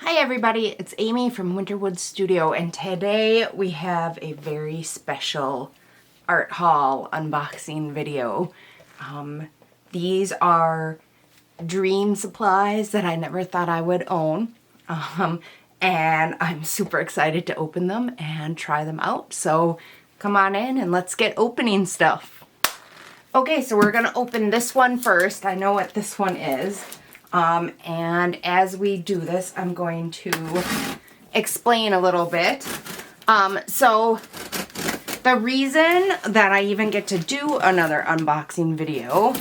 Hi everybody, it's Amy from Winterwood Studio, and today we have a very special art haul unboxing video. These are dream supplies that I never thought I would own, and I'm super excited to open them and try them out. So come on in and let's get opening stuff. Okay, so we're gonna open this one first. I know what this one is. And as we do this, I'm going to explain a little bit. So the reason that I even get to do another unboxing video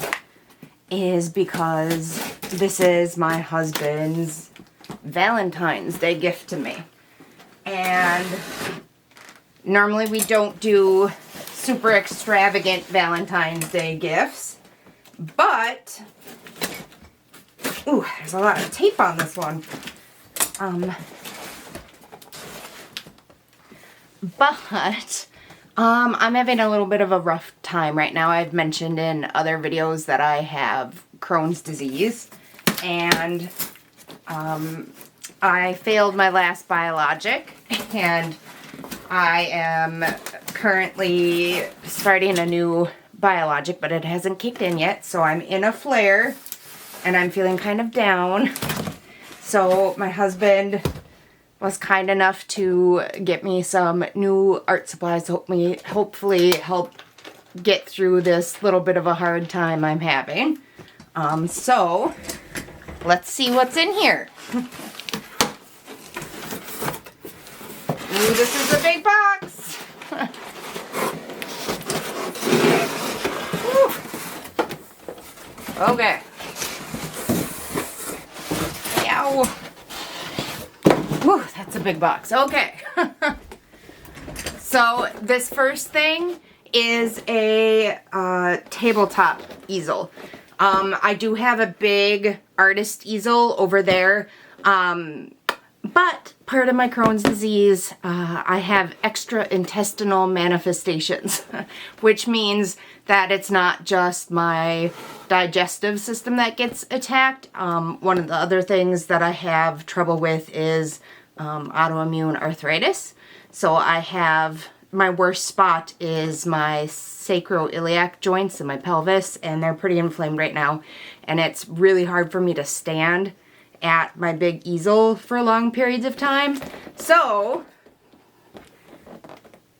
is because this is my husband's Valentine's Day gift to me. And normally we don't do super extravagant Valentine's Day gifts, but ooh, there's a lot of tape on this one. I'm having a little bit of a rough time right now. I've mentioned in other videos that I have Crohn's disease, and I failed my last biologic, and I am currently starting a new biologic, but it hasn't kicked in yet, so I'm in a flare. And I'm feeling kind of down. So my husband was kind enough to get me some new art supplies to hopefully help get through this little bit of a hard time I'm having. So let's see what's in here. Ooh, this is a big box. Okay. Ow. Whew, that's a big box. Okay. So this first thing is a tabletop easel. I do have a big artist easel over there, but part of my Crohn's disease, I have extra intestinal manifestations, which means that it's not just my digestive system that gets attacked. One of the other things that I have trouble with is autoimmune arthritis. So I have, my worst spot is my sacroiliac joints in my pelvis, and they're pretty inflamed right now. And it's really hard for me to stand at my big easel for long periods of time. So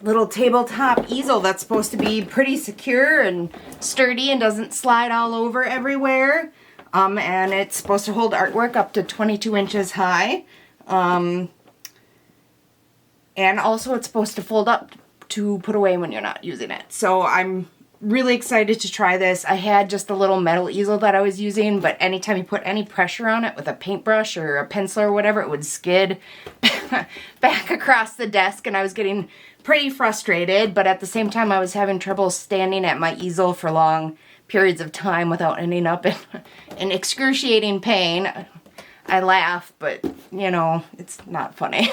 little tabletop easel that's supposed to be pretty secure and sturdy and doesn't slide all over everywhere. And it's supposed to hold artwork up to 22 inches high. And also it's supposed to fold up to put away when you're not using it. So I'm really excited to try this. I had just a little metal easel that I was using, but anytime you put any pressure on it with a paintbrush or a pencil or whatever, it would skid back across the desk, and I was getting pretty frustrated, but at the same time I was having trouble standing at my easel for long periods of time without ending up in excruciating pain. I laugh, but you know, it's not funny.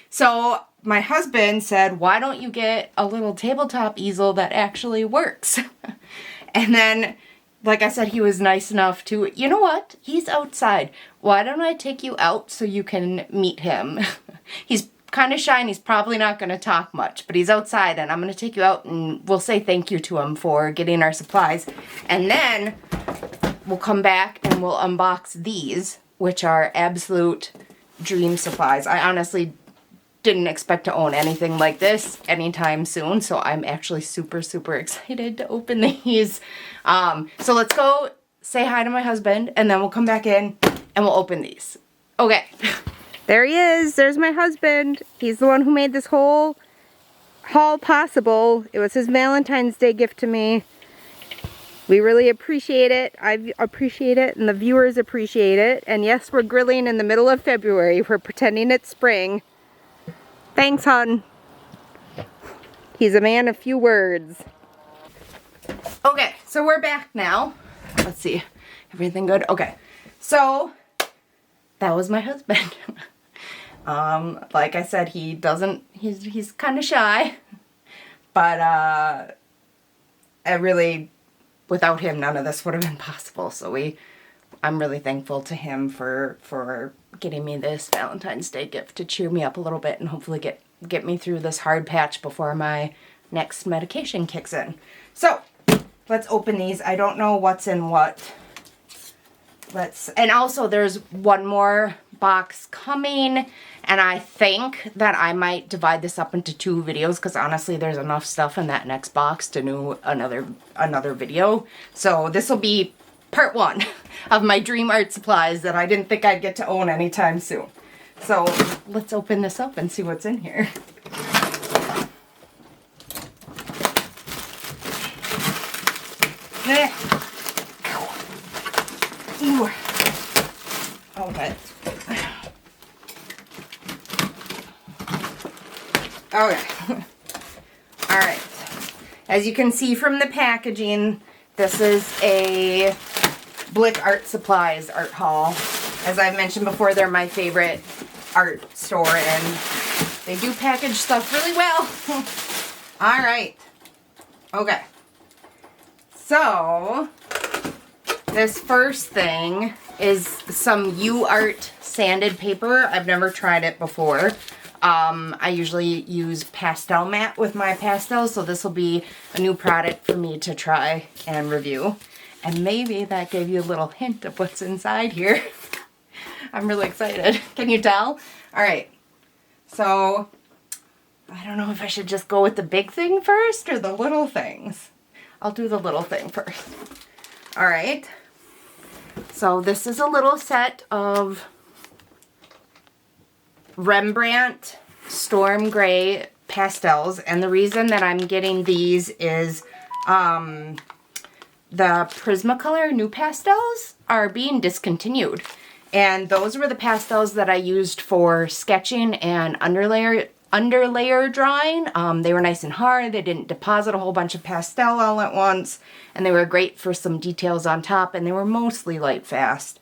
So my husband said, why don't you get a little tabletop easel that actually works? And then, like I said, he was nice enough to, you know what? He's outside. Why don't I take you out so you can meet him? He's kind of shy and he's probably not going to talk much, but he's outside, and I'm going to take you out and we'll say thank you to him for getting our supplies. And then we'll come back and we'll unbox these, which are absolute dream supplies. I honestly didn't expect to own anything like this anytime soon, so I'm actually super, super excited to open these. So let's go say hi to my husband, and then we'll come back in and we'll open these. Okay. There he is. There's my husband. He's the one who made this whole haul possible. It was his Valentine's Day gift to me. We really appreciate it. I appreciate it, and the viewers appreciate it. And yes, we're grilling in the middle of February. We're pretending it's spring. Thanks, hon. He's a man of few words. Okay, so we're back now. Let's see. Everything good? Okay. So that was my husband. Like I said, he's kind of shy, but I really, without him, none of this would have been possible. So we I'm really thankful to him for getting me this Valentine's Day gift to cheer me up a little bit and hopefully get me through this hard patch before my next medication kicks in. So, let's open these. I don't know what's in what. And also there's one more box coming, and I think that I might divide this up into 2 videos because honestly there's enough stuff in that next box to do another video. So this will be part 1 of my dream art supplies that I didn't think I'd get to own anytime soon. So let's open this up and see what's in here. Ooh. Okay. Okay. Alright. As you can see from the packaging, this is a Blick Art Supplies art haul. As I've mentioned before, they're my favorite art store and they do package stuff really well. Alright. Okay. So, this first thing is some UArt sanded paper. I've never tried it before. I usually use Pastel mat with my pastels, so this will be a new product for me to try and review. And maybe that gave you a little hint of what's inside here. I'm really excited. Can you tell? Alright, so I don't know if I should just go with the big thing first or the little things. I'll do the little thing first. Alright, so this is a little set of Rembrandt Storm Gray pastels, and the reason that I'm getting these is the Prismacolor new pastels are being discontinued, and those were the pastels that I used for sketching and underlayer drawing. They were nice and hard, they didn't deposit a whole bunch of pastel all at once, and they were great for some details on top, and they were mostly light fast.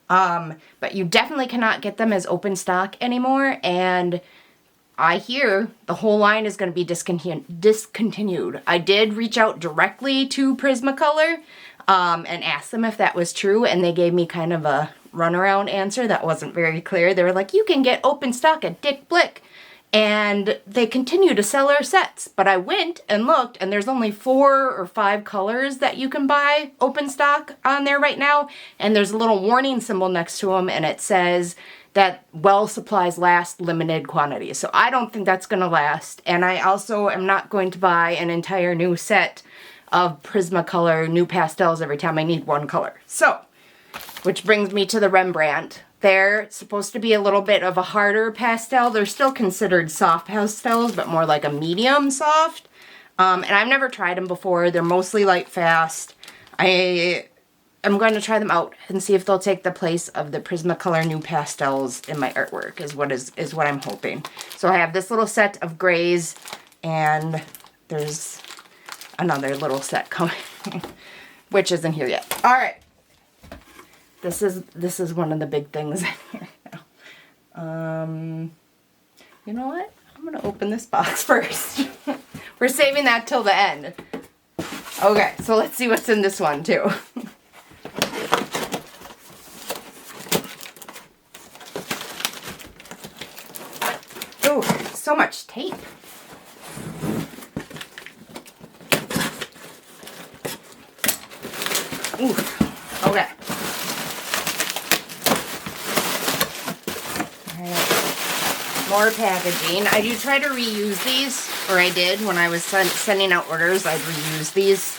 But you definitely cannot get them as open stock anymore, and I hear the whole line is going to be discontinued. I did reach out directly to Prismacolor and ask them if that was true, and they gave me kind of a runaround answer that wasn't very clear. They were like, you can get open stock at Dick Blick, and they continue to sell our sets. But I went and looked, and there's only 4 or 5 colors that you can buy open stock on there right now, and there's a little warning symbol next to them, and it says that well supplies last, limited quantities. So I don't think that's going to last, and I also am not going to buy an entire new set of Prismacolor new pastels every time I need one color. So, which brings me to the Rembrandt. They're supposed to be a little bit of a harder pastel. They're still considered soft pastels, but more like a medium soft. And I've never tried them before. They're mostly light fast. I am going to try them out and see if they'll take the place of the Prismacolor new pastels in my artwork is what I'm hoping. So I have this little set of grays, and there's another little set coming, which isn't here yet. All right. This is one of the big things in here now. You know what? I'm gonna open this box first. We're saving that till the end. Okay, so let's see what's in this one too. Ooh, so much tape. Ooh, okay. More packaging. I do try to reuse these, or I did when I was sending out orders. I'd reuse these.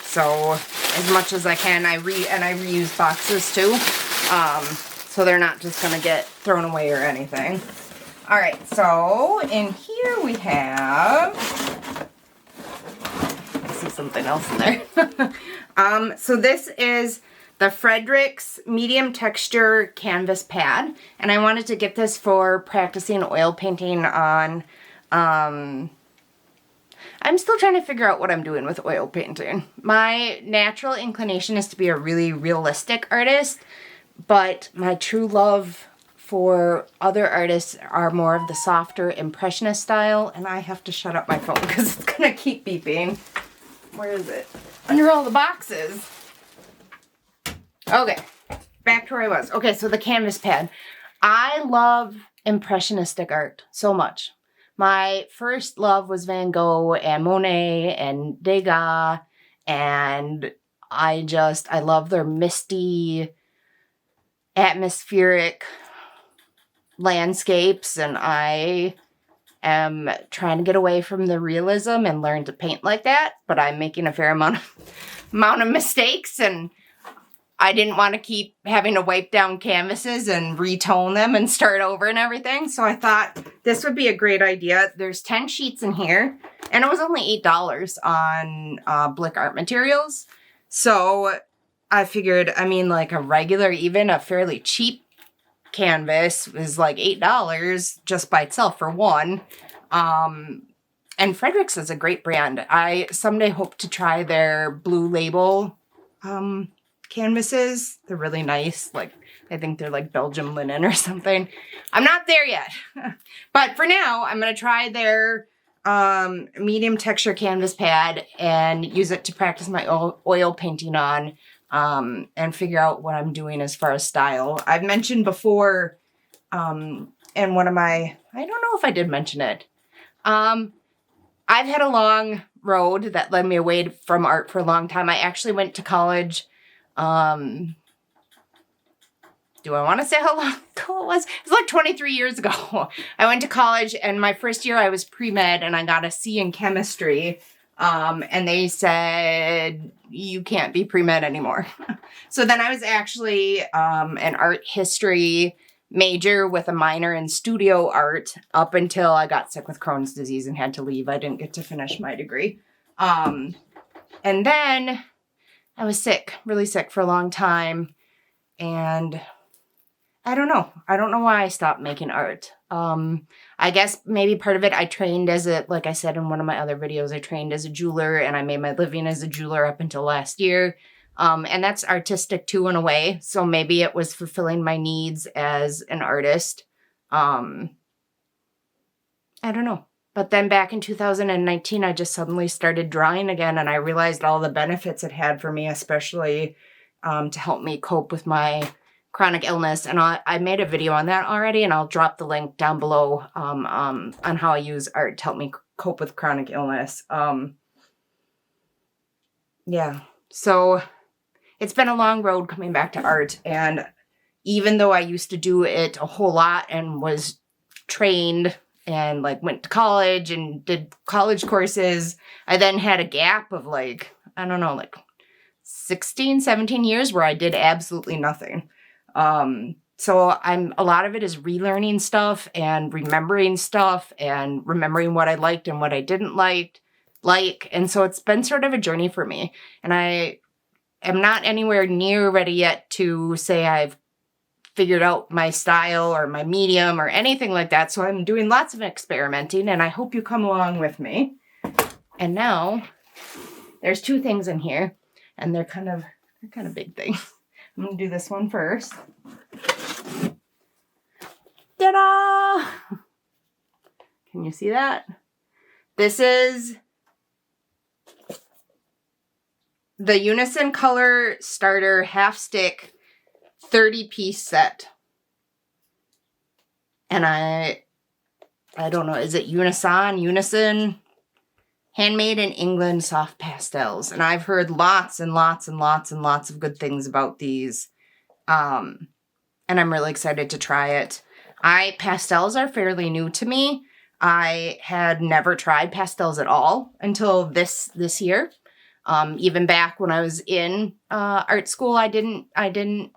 So as much as I can, I reuse boxes too. So they're not just gonna get thrown away or anything. All right. So in here we have. I see something else in there. So this is the Fredricks medium texture canvas pad, and I wanted to get this for practicing oil painting on, I'm still trying to figure out what I'm doing with oil painting. My natural inclination is to be a really realistic artist, but my true love for other artists are more of the softer impressionist style, and I have to shut up my phone because it's gonna keep beeping. Where is it? Under all the boxes. Okay, back to where I was. Okay, so the canvas pad. I love impressionistic art so much. My first love was Van Gogh and Monet and Degas, and I love their misty, atmospheric landscapes, and I am trying to get away from the realism and learn to paint like that, but I'm making a fair amount of mistakes, and I didn't want to keep having to wipe down canvases and retone them and start over and everything. So I thought this would be a great idea. There's 10 sheets in here, and it was only $8 on Blick Art Materials. So I figured, I mean, like a regular, even a fairly cheap canvas is like $8 just by itself for one. And Fredricks is a great brand. I someday hope to try their Blue Label canvases. They're really nice. Like, I think they're like Belgium linen or something. I'm not there yet. But for now, I'm going to try their medium texture canvas pad and use it to practice my oil painting on and figure out what I'm doing as far as style. I've mentioned before in one of my, I don't know if I did mention it. I've had a long road that led me away from art for a long time. I actually went to college. Do I want to say how long ago it was? It was like 23 years ago. I went to college, and my first year I was pre-med, and I got a C in chemistry. And they said, you can't be pre-med anymore. So then I was actually an art history major with a minor in studio art up until I got sick with Crohn's disease and had to leave. I didn't get to finish my degree. And then I was sick, really sick for a long time. And I don't know. I don't know why I stopped making art. I guess maybe part of it, I trained as a, like I said in one of my other videos, I trained as a jeweler, and I made my living as a jeweler up until last year. And that's artistic too in a way. So maybe it was fulfilling my needs as an artist. I don't know. But then back in 2019, I just suddenly started drawing again, and I realized all the benefits it had for me, especially to help me cope with my chronic illness. And I made a video on that already, and I'll drop the link down below on how I use art to help me cope with chronic illness. Yeah, so it's been a long road coming back to art, and even though I used to do it a whole lot and was trained and like went to college and did college courses, I then had a gap of like, I don't know, like 16, 17 years where I did absolutely nothing. So a lot of it is relearning stuff and remembering stuff and remembering what I liked and what I didn't like. And so it's been sort of a journey for me, and I am not anywhere near ready yet to say I've figured out my style or my medium or anything like that. So I'm doing lots of experimenting, and I hope you come along with me. And now there's two things in here, and they're kind of big things. I'm going to do this one first. Ta-da! Can you see that? This is the Unison Color Starter Half Stick 30-piece set. And I don't know, is it Unison? Handmade in England soft pastels. And I've heard lots and lots and lots and lots of good things about these. And I'm really excited to try it. Pastels are fairly new to me. I had never tried pastels at all until this year. Even back when I was in art school, I didn't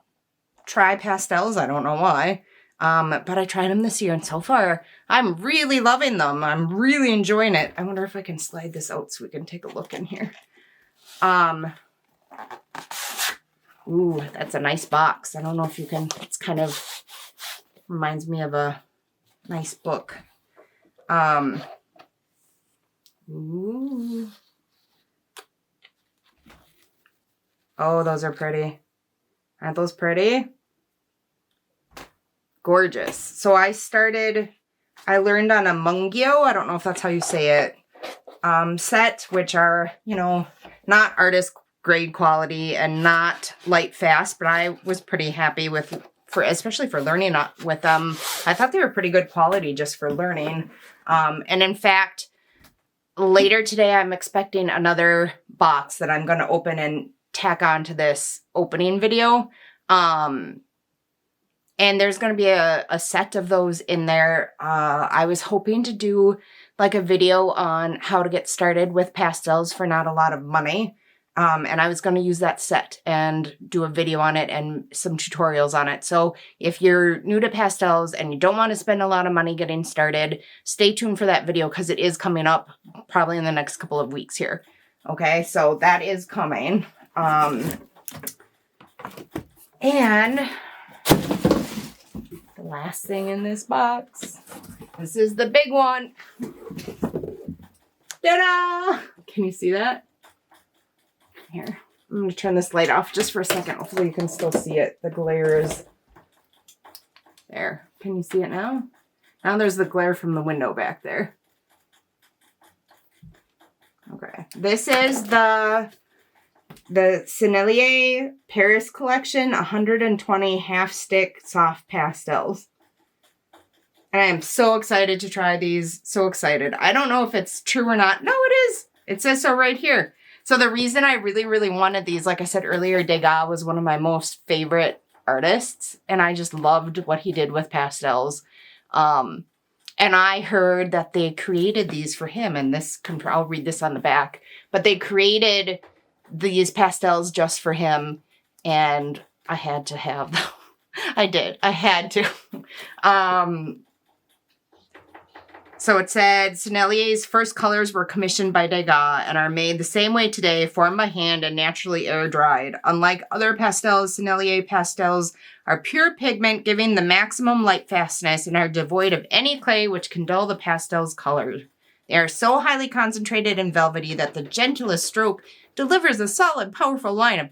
try pastels. I don't know why. But I tried them this year, and so far I'm really loving them. I'm really enjoying it. I wonder if I can slide this out so we can take a look in here. Ooh, that's a nice box. I don't know if you can, it's kind of reminds me of a nice book. Ooh. Oh, those are pretty. Aren't those pretty? Gorgeous. So I learned on a Mungyo, I don't know if that's how you say it, set, which are, not artist grade quality and not light fast, but I was pretty happy with, especially for learning with them. I thought they were pretty good quality just for learning. And in fact, later today, I'm expecting another box that I'm going to open and tack onto this opening video. And there's going to be a set of those in there. I was hoping to do like a video on how to get started with pastels for not a lot of money. And I was going to use that set and do a video on it and some tutorials on it. So if you're new to pastels and you don't want to spend a lot of money getting started, stay tuned for that video because it is coming up probably in the next couple of weeks here. Okay, so that is coming. And the last thing in this box, this is the big one. Ta-da! Can you see that? Here, I'm going to turn this light off just for a second. Hopefully you can still see it. The glare is there. Can you see it now? Now there's the glare from the window back there. Okay. This is the Sennelier Paris collection, 120 half stick soft pastels. And I am so excited to try these. So excited. I don't know if it's true or not. No, it is. It says so right here. So the reason I really, really wanted these, like I said earlier, Degas was one of my most favorite artists. And I just loved what he did with pastels. And I heard that they created these for him. And this, I'll read this on the back. But they created these pastels just for him. And I had to have them. I did. I had to. So it said, Sennelier's first colors were commissioned by Degas and are made the same way today, formed by hand and naturally air-dried. Unlike other pastels, Sennelier pastels are pure pigment, giving the maximum light fastness and are devoid of any clay which can dull the pastel's colors. They are so highly concentrated and velvety that the gentlest stroke delivers a solid, powerful line of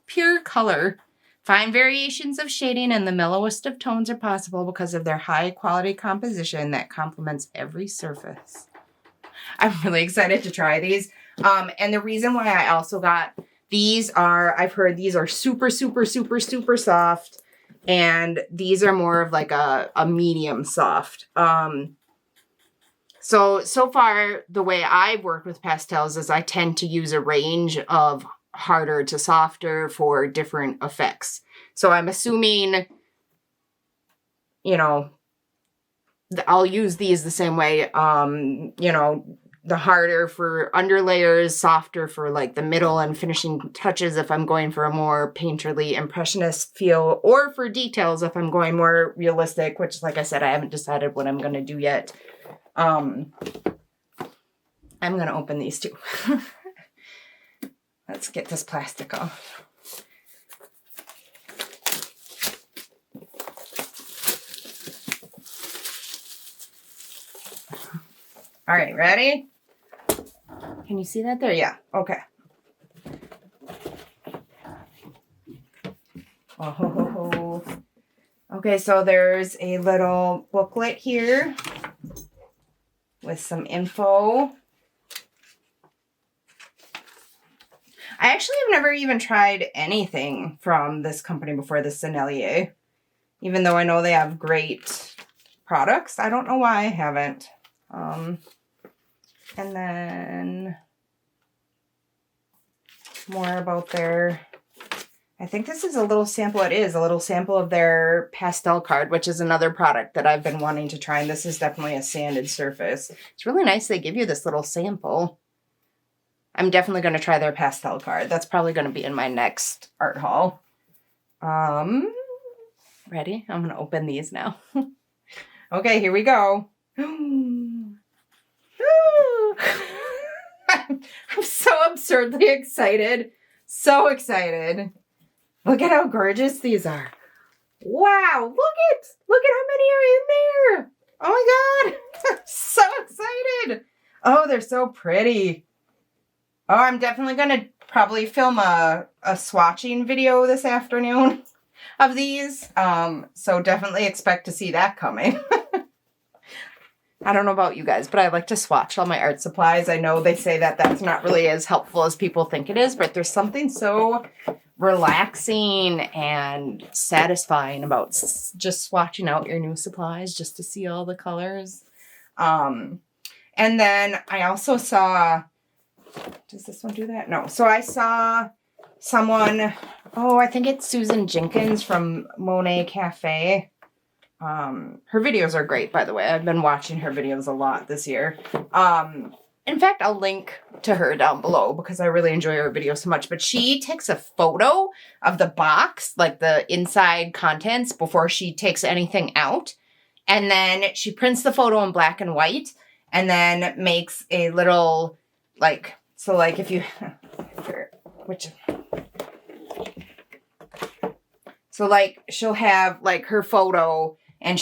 pure color. Fine variations of shading and the mellowest of tones are possible because of their high-quality composition that complements every surface. I'm really excited to try these. And the reason why I also got these are, I've heard these are super, super, super, super soft. And these are more of like a medium soft. So far, the way I've worked with pastels is I tend to use a range of harder to softer for different effects. So I'm assuming, you know, I'll use these the same way. You know, the harder for underlayers, softer for like the middle and finishing touches if I'm going for a more painterly impressionist feel, or for details if I'm going more realistic, which, like I said, I haven't decided what I'm going to do yet. I'm going to open these two. Let's get this plastic off. All right, ready? Can you see that there? Yeah, okay. Oh. Okay, so there's a little booklet here with some info. I actually have never even tried anything from this company before, the Sennelier. Even though I know they have great products. I don't know why I haven't. And then more about their, I think this is a little sample. It is a little sample of their pastel card, which is another product that I've been wanting to try. And this is definitely a sanded surface. It's really nice they give you this little sample. I'm definitely going to try their pastel card. That's probably going to be in my next art haul. Ready? I'm going to open these now. Okay, here we go. I'm so absurdly excited. So excited. Look at how gorgeous these are. Wow, look at how many are in there. Oh my God. I'm so excited. Oh, they're so pretty. Oh, I'm definitely going to probably film a swatching video this afternoon of these. So definitely expect to see that coming. I don't know about you guys, but I like to swatch all my art supplies. I know they say that that's not really as helpful as people think it is, but there's something so relaxing and satisfying about just swatching out your new supplies just to see all the colors. And then I also saw, does this one do that? No. So I saw someone, oh, I think it's Susan Jenkins from Monet Cafe. Her videos are great, by the way. I've been watching her videos a lot this year. In fact, I'll link to her down below because I really enjoy her videos so much. But she takes a photo of the box, like the inside contents, before she takes anything out. And then she prints the photo in black and white and then makes a little, like, so like if you, so like she'll have like her photo and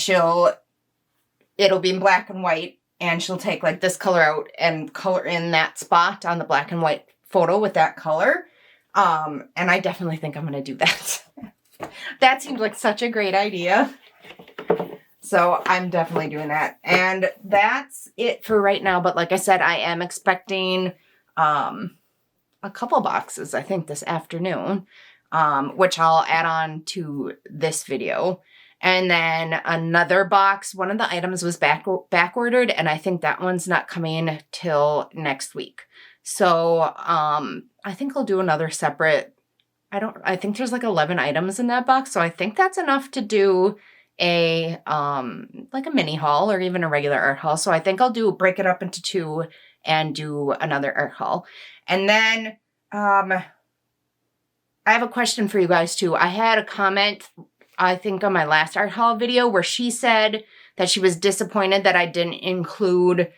it'll be in black and white, and she'll take like this color out and color in that spot on the black and white photo with that color. And I definitely think I'm going to do that. That seems like such a great idea. So I'm definitely doing that. And that's it for right now. But like I said, I am expecting a couple boxes, I think, this afternoon, which I'll add on to this video. And then another box, one of the items was back ordered, and I think that one's not coming till next week. So I think I'll do another separate, I think there's like 11 items in that box, so I think that's enough to do a like a mini haul or even a regular art haul. So I think I'll break it up into two and do another art haul. And then I have a question for you guys too. I had a comment, I think on my last art haul video, where she said that she was disappointed that I didn't include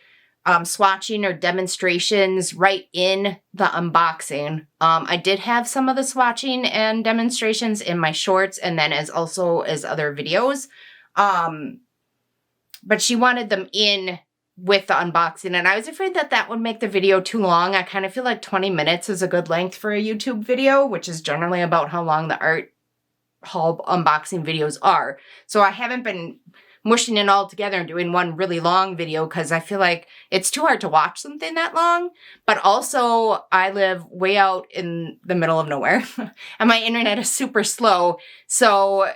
swatching or demonstrations right in the unboxing. I did have some of the swatching and demonstrations in my shorts and then as other videos. But she wanted them in with the unboxing, and I was afraid that that would make the video too long. I kind of feel like 20 minutes is a good length for a YouTube video, which is generally about how long the art haul unboxing videos are. So I haven't been mushing it all together and doing one really long video because I feel like it's too hard to watch something that long. But also I live way out in the middle of nowhere and my internet is super slow. So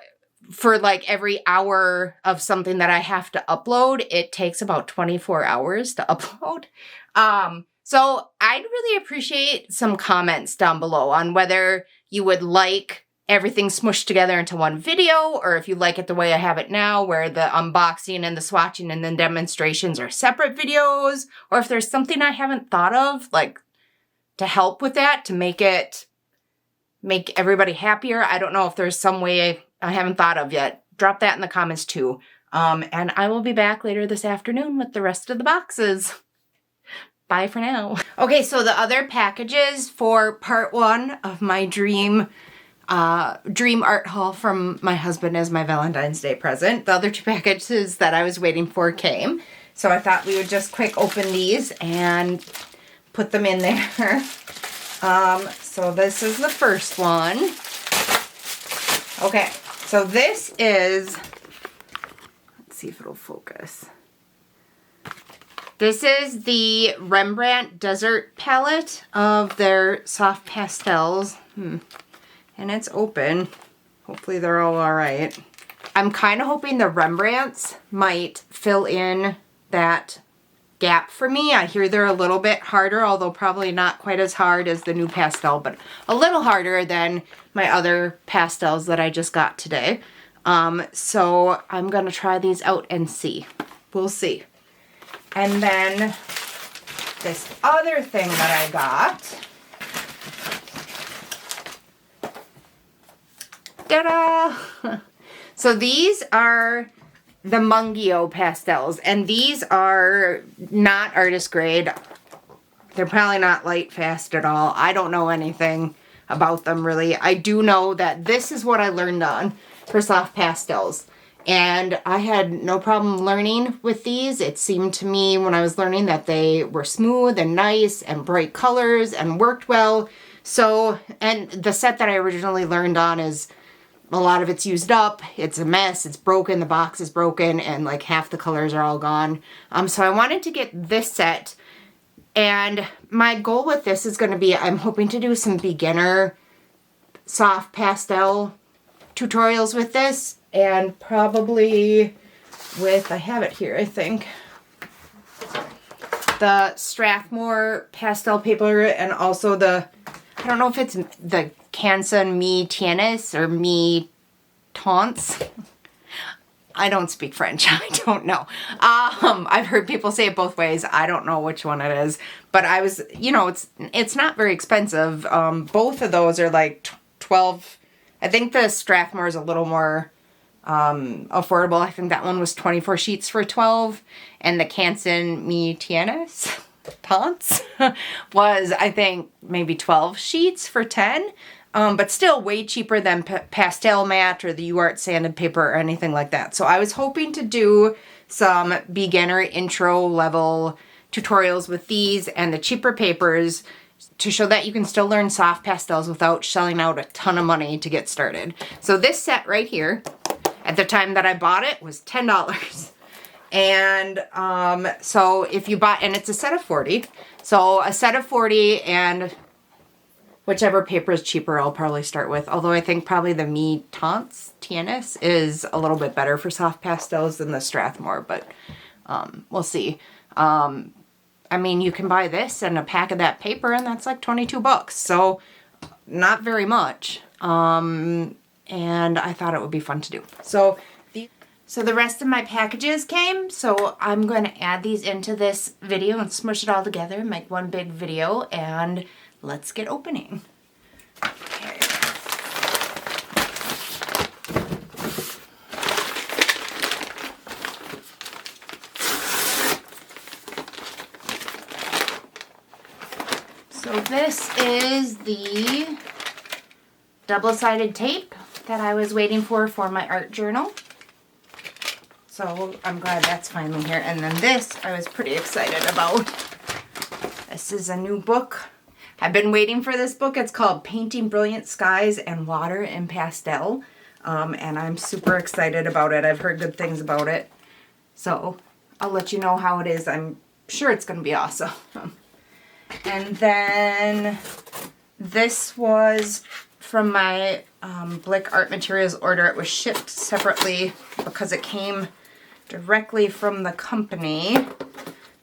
for like every hour of something that I have to upload, it takes about 24 hours to upload. So I'd really appreciate some comments down below on whether you would like everything smushed together into one video, or if you like it the way I have it now, where the unboxing and the swatching and then demonstrations are separate videos, or if there's something I haven't thought of, like, to help with that, to make everybody happier. I don't know if there's some way I haven't thought of yet. Drop that in the comments too. And I will be back later this afternoon with the rest of the boxes. Bye for now. Okay, so the other packages for part one of my dream art haul from my husband as my Valentine's Day present. The other two packages that I was waiting for came. So I thought we would just quick open these and put them in there. So this is the first one. Okay, so this is, let's see if it'll focus. This is the Rembrandt Desert palette of their soft pastels. And it's open. Hopefully they're all right. I'm kind of hoping the Rembrandts might fill in that gap for me. I hear they're a little bit harder, although probably not quite as hard as the new pastel, but a little harder than my other pastels that I just got today. So I'm gonna try these out and see. We'll see. And then this other thing that I got. Ta-da! So these are the Mungio pastels, and these are not artist grade. They're probably not light fast at all. I don't know anything about them really. I do know that this is what I learned on for soft pastels, and I had no problem learning with these. It seemed to me when I was learning that they were smooth and nice and bright colors and worked well. So, and the set that I originally learned on is a lot of it's used up, it's a mess, it's broken, the box is broken, and like half the colors are all gone. So I wanted to get this set, and my goal with this is going to be, I'm hoping to do some beginner soft pastel tutorials with this, and probably with, I have it here, I think, the Strathmore pastel paper, and also the, I don't know if it's the Canson Mi Tienes or Mi Taunts. I don't speak French. I don't know. I've heard people say it both ways. I don't know which one it is. But I was, you know, it's not very expensive. Both of those are like 12. I think the Strathmore is a little more affordable. I think that one was 24 sheets for 12. And the Canson Mi Tienes Taunts was, I think, maybe 12 sheets for 10. But still way cheaper than Pastel Matte or the UArt sanded paper or anything like that. So I was hoping to do some beginner intro level tutorials with these and the cheaper papers to show that you can still learn soft pastels without shelling out a ton of money to get started. So this set right here, at the time that I bought it, was $10. And so if you bought, and it's a set of 40. So a set of 40, and whichever paper is cheaper, I'll probably start with. Although I think probably the Mi Taunts Tienes is a little bit better for soft pastels than the Strathmore, but we'll see. I mean, you can buy this and a pack of that paper, and that's like 22 bucks. So not very much. And I thought it would be fun to do. So the rest of my packages came, so I'm going to add these into this video and smush it all together, make one big video, and let's get opening. Okay. So this is the double-sided tape that I was waiting for my art journal. So I'm glad that's finally here. And then this I was pretty excited about. This is a new book. I've been waiting for this book. It's called Painting Brilliant Skies and Water in Pastel. And I'm super excited about it. I've heard good things about it. So I'll let you know how it is. I'm sure it's going to be awesome. And then this was from my Blick Art Materials order. It was shipped separately because it came directly from the company.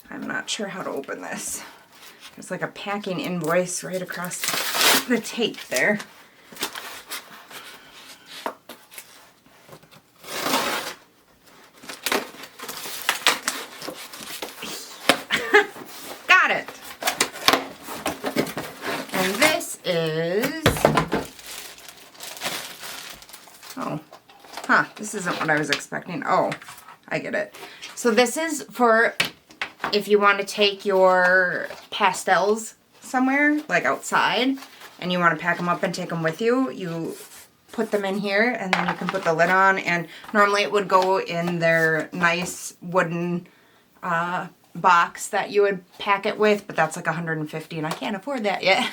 I'm not sure how to open this. There's like a packing invoice right across the tape there. Got it. And this is, this isn't what I was expecting. Oh, I get it. So this is for if you want to take your pastels somewhere, like outside, and you want to pack them up and take them with you, you put them in here, and then you can put the lid on, and normally it would go in their nice wooden box that you would pack it with, but that's like $150, and I can't afford that yet.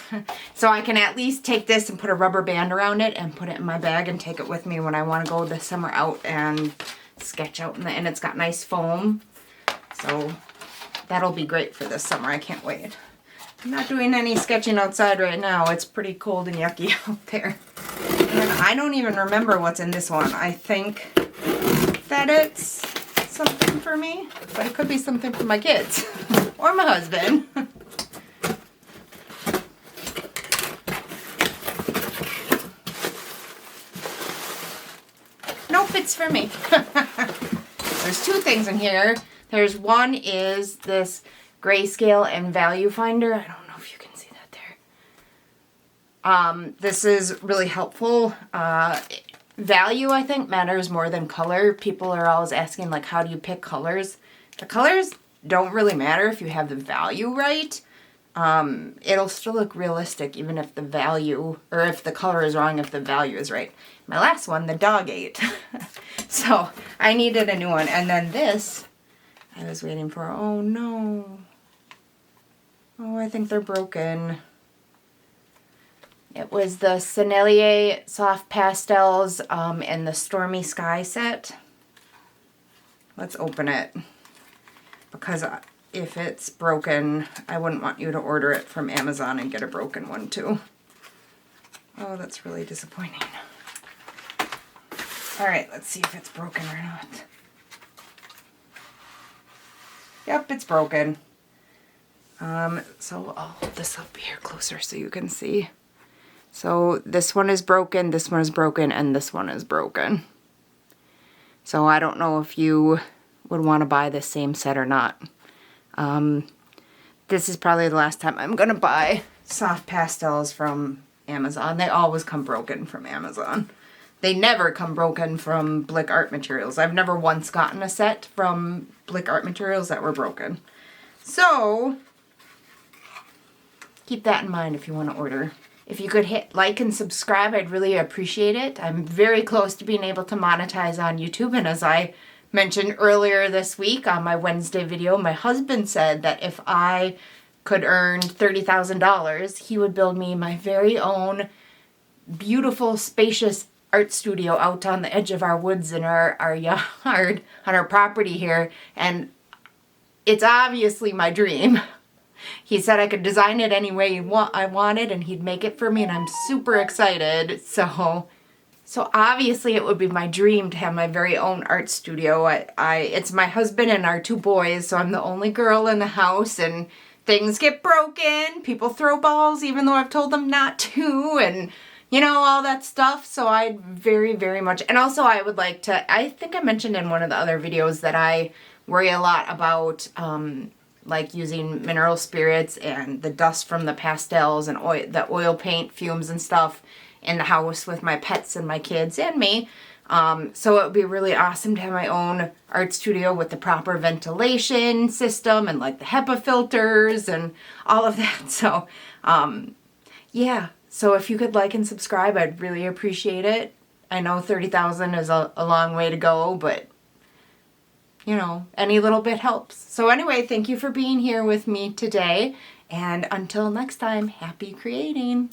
So I can at least take this and put a rubber band around it and put it in my bag and take it with me when I want to go this summer out and sketch out and it's got nice foam. So that'll be great for this summer. I can't wait. I'm not doing any sketching outside right now. It's pretty cold and yucky out there. And I don't even remember what's in this one. I think that it's something for me, but it could be something for my kids or my husband. Nope, it's for me. There's two things in here. There's one is this grayscale and value finder. I don't know if you can see that there. This is really helpful. Value, I think, matters more than color. People are always asking, like, how do you pick colors? The colors don't really matter if you have the value right. It'll still look realistic even if the value, or if the color is wrong, if the value is right. My last one, the dog ate. So I needed a new one. And then this, I was waiting for, oh no. Oh, I think they're broken. It was the Sennelier Soft Pastels and the Stormy Sky set. Let's open it, because if it's broken, I wouldn't want you to order it from Amazon and get a broken one too. Oh, that's really disappointing. All right, let's see if it's broken or not. Yep, it's broken. So I'll hold this up here closer so you can see. So this one is broken, this one is broken, and this one is broken. So I don't know if you would want to buy the same set or not. This is probably the last time I'm gonna buy soft pastels from Amazon. They always come broken from Amazon. They never come broken from Blick Art Materials. I've never once gotten a set from Blick Art Materials that were broken. So keep that in mind if you want to order. If you could hit like and subscribe, I'd really appreciate it. I'm very close to being able to monetize on YouTube, and as I mentioned earlier this week on my Wednesday video, my husband said that if I could earn $30,000, he would build me my very own beautiful, spacious art studio out on the edge of our woods in our yard, on our property here, and it's obviously my dream. He said I could design it any way I wanted, and he'd make it for me, and I'm super excited. So obviously it would be my dream to have my very own art studio. It's my husband and our 2 boys, so I'm the only girl in the house, and things get broken. People throw balls even though I've told them not to, and you know, all that stuff. So I'd very, very much, and also I would like to, I think I mentioned in one of the other videos that I worry a lot about like using mineral spirits and the dust from the pastels and the oil paint fumes and stuff in the house with my pets and my kids and me. So it would be really awesome to have my own art studio with the proper ventilation system and like the HEPA filters and all of that. So yeah, so if you could like and subscribe, I'd really appreciate it. I know 30,000 is a long way to go, but you know, any little bit helps. So anyway, thank you for being here with me today. And until next time, happy creating.